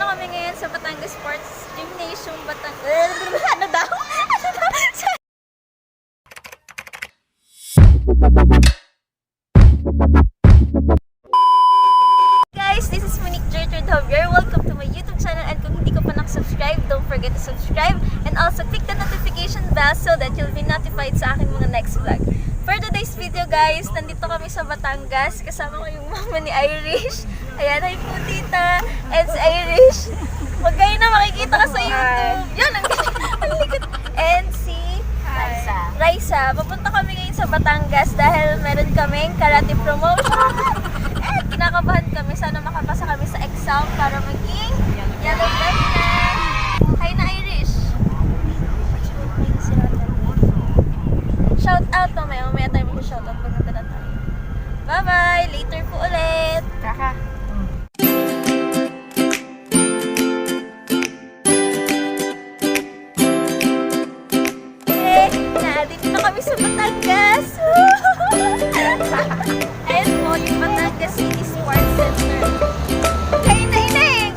kami ngayon sa Batangas Sports Gymnasium, Batangas. Ano daw? Guys, this is Monique Gertrude Javier. Welcome to my YouTube channel, and kung hindi ka pa nakasubscribe, don't forget to subscribe and also click the notification bell so that you'll be notified sa aking mga next vlog. For today's video guys, nandito kami sa Batangas. Kasama ko yung mama ni Irish. Ayan, hi po tita. And si Irish. Huwag kayo na makikita ka sa YouTube. Yan, ang likod. And si Raisa. Papunta kami ngayon sa Batangas dahil meron kaming karate promotion. And kinakabahan kami. Sana makapasa kami sa exam para maging yellow belt na. Hi na Irish. Shout out mamaya. Mamaya tayo mag-shout out pag nandala tayo. Bye-bye! Later po ulit! Kaka. Dito na kami sa Batangas! Ayun po, yung Batangas City Sports Center. Kayo na ineng!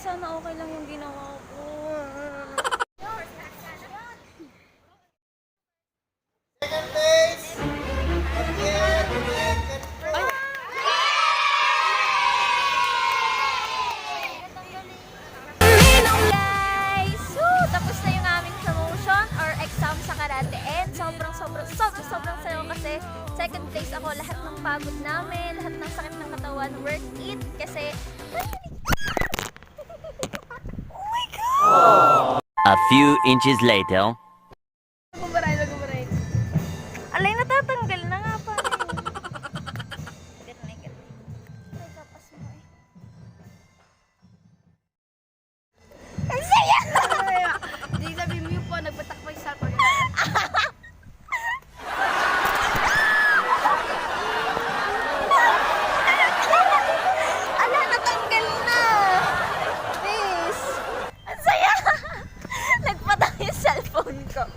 sana okay lang yung ginawa ko. Second place. Again. Guys! Tapos na yung aming promotion or exam sa karate and sobrang sayo kasi second place ako. Lahat ng pagod namin, lahat ng sakit ng katawan, worth it kasi oh my God! A few inches later. Gumaray. Alay, natatanggal na nga pa. Ganun. Ay, kapas mo eh. Ang saya! Hindi sabihin mo yun po, nagbatak pa yung cellphone. Ala, natanggal na! Please! Ang saya! Nagpatay yung cellphone ko.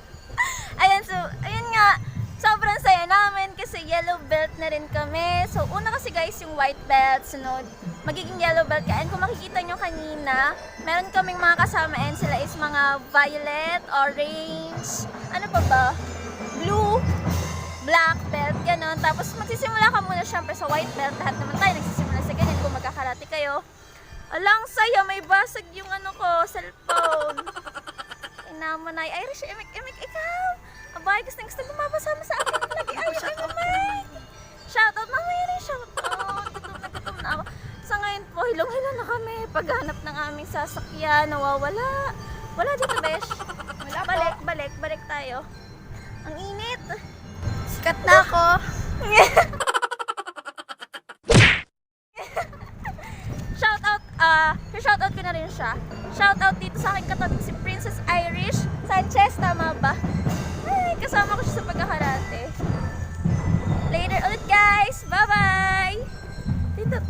Ayan, so, ayun nga. Sobrang saya namin kasi yellow belt na rin kami. So, una kasi guys yung white belt. Sunod, magiging yellow belt ka. And kung makikita nyo kanina, meron kaming mga kasama and sila is mga violet, orange, ano pa ba? Blue, black belt, gano'n. Tapos magsisimula ka muna syempre sa white belt. Lahat naman tayo nagsisimula sa ganyan kung magkakarate kayo. Alang saya, may basag yung ano ko, cellphone. Inamanay. Irish, imik, ikaw. Abay, gusto lumabasama sa akin. Lagi, ay, mamay. Shoutout, mamay rin, shoutout. Gutom na ako. Sa ngayon po, hilong-hilo na kami. Paghanap ng aming sasakyan, nawawala. Wala dito, besh. Balik tayo. Ang init. Sikat na ako. Shoutout ko na rin siya. Shoutout dito sa aking katabi si Princess Irish Sanchez, tama ba? Ay, kasama ko siya sa pagkakarate. Later ulit guys! Bye-bye! Dito.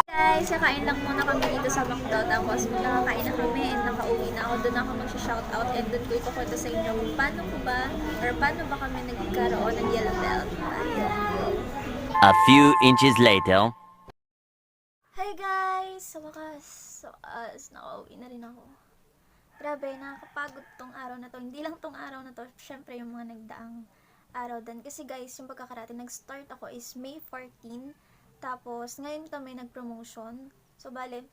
Guys, kakain lang muna kami dito sa McDo. Tapos nakakain na kami and nakauwi na ako. Doon ako mag-shoutout and doon ko ikukwento sa inyo kung paano ba kami nagkaroon ng yellow belt. A few inches later. Hi guys! Sa wakas, nakauwi na rin ako. Grabe, nakakapagod tong araw na to. Hindi lang tong araw na to, syempre yung mga nagdaang araw din. Kasi guys, yung pagkakarate, nag-start ako is May 14. Tapos, ngayon kami nag-promotion. So, bale,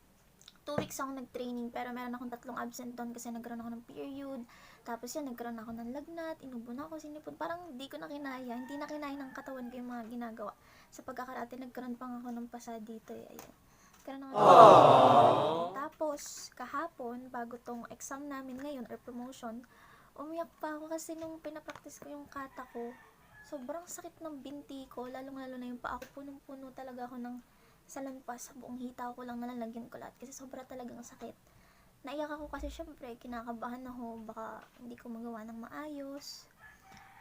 2 weeks ako nag-training, pero meron akong 3 absent doon kasi nagkaroon ako ng period. Tapos yan, nagkaroon ako ng lagnat, inubo na ako, sinipon. Parang hindi ko na kinaya, hindi na kinaya ng katawan ko yung mga ginagawa. Sa pagkakarate, nagkaroon pa ako ng pasa dito eh. Ayun. Nagkaroon ako ng Tapos, kahapon, bago tong exam namin ngayon or promotion, umiyak pa ako kasi nung pinapractice ko yung kata ko, sobrang sakit ng binti ko, lalong-lalo na yung paa ko, punong-puno talaga ako ng salampas, sa buong hita ko lang nalalagyan ko lahat kasi sobra talagang sakit. Naiyak ako kasi syempre, kinakabahan ako, baka hindi ko magawa ng maayos.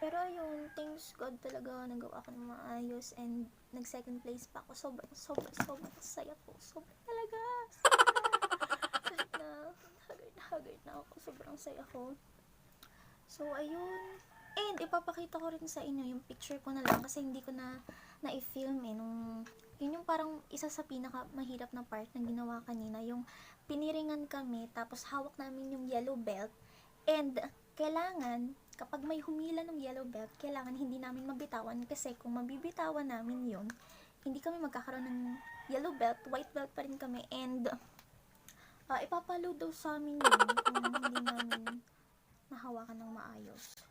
Pero ayun, thanks God talaga, nagawa ko ng maayos and nag second place pa ako. Sobrang saya ko. Sobrang talaga. Kahit na, haggard na ako. Sobrang saya ko. So, ayun. And, ipapakita ko rin sa inyo yung picture ko na lang kasi hindi ko na-i-film eh. Yun yung parang isa sa pinaka mahirap na part na ginawa kanina. Yung piniringan kami, tapos hawak namin yung yellow belt. And, kailangan, kapag may humila ng yellow belt, kailangan hindi namin mabitawan kasi kung mabibitawan namin yun, hindi kami magkakaroon ng yellow belt, white belt pa rin kami. And, ipapalo daw sa amin yun kung hindi namin nahawakan ng maayos.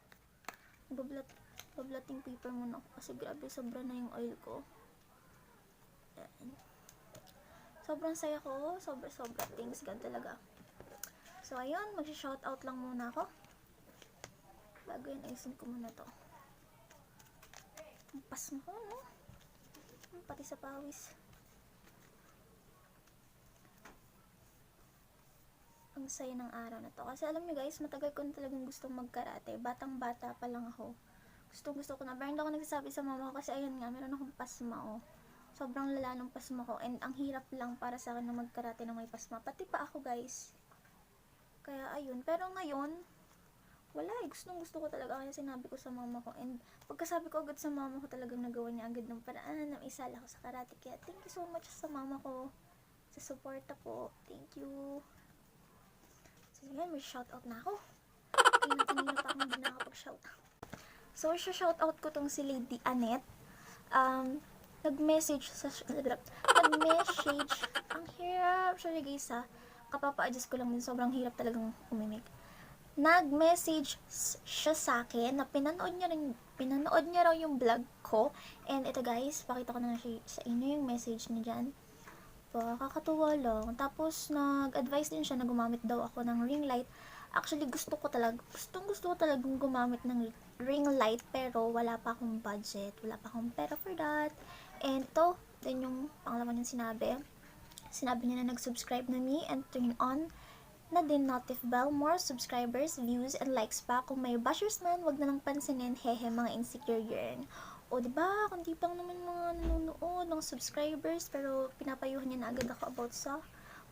Bablating paper muna ako kasi grabe, sobra na yung oil ko. Ayan. Sobrang saya ko, sobra thanks God talaga. So ayun, mag-shoutout lang muna ako. Bago yun, ayusin ko muna to. Ang pas mo ko, no? Pati sa pawis. Ang saya ng araw na to. Kasi alam niyo guys, matagal ko na talagang gustong magkarate. Batang-bata pa lang ako. Gusto ko na. Pero hindi ako nagsasabi sa mama ko kasi ayun nga, meron akong pasma, oh. Sobrang lala ng pasma ko. And ang hirap lang para sa akin na magkarate na may pasma. Pati pa ako guys. Kaya ayun. Pero ngayon, wala eh. Gusto ko talaga. Kaya sinabi ko sa mama ko. And pagkasabi ko agad sa mama ko, talagang nagawa niya agad ng paraan na isala ko sa karate. Kaya thank you so much sa mama ko. sa suporta po. Thank you. So, yun, may shoutout na ako. Kanina pa akong hindi nakapag-shoutout. So, shoutout ko tong si Lady Annette. Nag-message, ang hirap, sorry guys ha, kapapa-adjust ko lang din, sobrang hirap talagang umimik. Nag-message siya sa akin na pinanood niya raw yung vlog ko, and ito guys, pakita ko na sa inyo yung message niya dyan. Kakatuwa lang. Tapos, nag-advise din siya na gumamit daw ako ng ring light. Actually, gusto ko talagang gumamit ng ring light, pero wala pa akong budget. Wala pa akong pera for that. And ito, din yung pangalaman yung sinabi. Sinabi niya na nag-subscribe na me and turn on na din notif bell, more subscribers, views, and likes pa. Kung may bashers man, wag na lang pansinin, hehe, mga insecure yun. O, diba, kundi pang naman mga nanonood, mga subscribers, pero pinapayuhan niya na agad ako about sa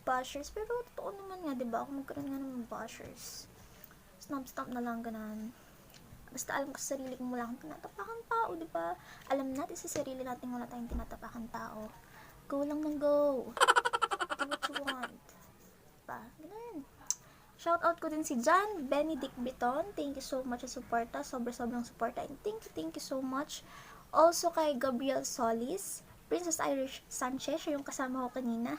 bashers. Pero, totoo naman nga, diba, kung magkaroon nga ng bashers. Stomp na lang, ganun. Basta alam ko sa sarili kong wala kang tinatapakan tao, diba? Alam natin sa sarili natin wala tayong tinatapakan tao. Go lang ng go. Do what you want. Diba? Ganun. Shoutout ko din si John Benedict Biton. Thank you so much sa suporta. Sobrang suporta. And thank you so much. Also kay Gabriel Solis, Princess Irish Sanchez, siya yung kasama ko kanina.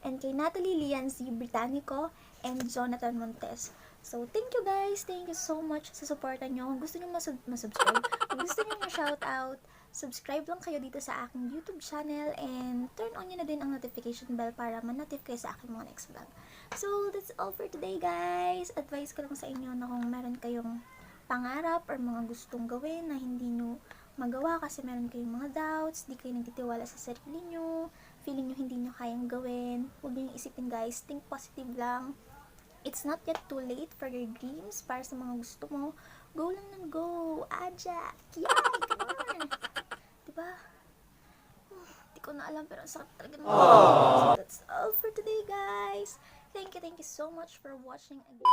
And kay Natalie Lianzi Britannico, and Jonathan Montes. So, thank you guys. Thank you so much sa suporta nyo. Kung gusto nyo masubscribe, kung gusto nyo ma-shoutout, subscribe lang kayo dito sa aking YouTube channel and turn on nyo na din ang notification bell para ma-notify kayo sa aking mga next vlog. So, that's all for today guys. Advice ko lang sa inyo na kung meron kayong pangarap or mga gustong gawin na hindi nyo magawa kasi meron kayong mga doubts, di kayo nagtitiwala sa sarili nyo, feeling nyo hindi nyo kayang gawin, huwag nyo isipin guys, think positive lang. It's not yet too late for your dreams, para sa mga gusto mo. Go lang ng go. Aja. Yay! Come on! Diba? Hindi ko na alam pero ang sakit talaga. So that's all for today guys. Thank you so much for watching again.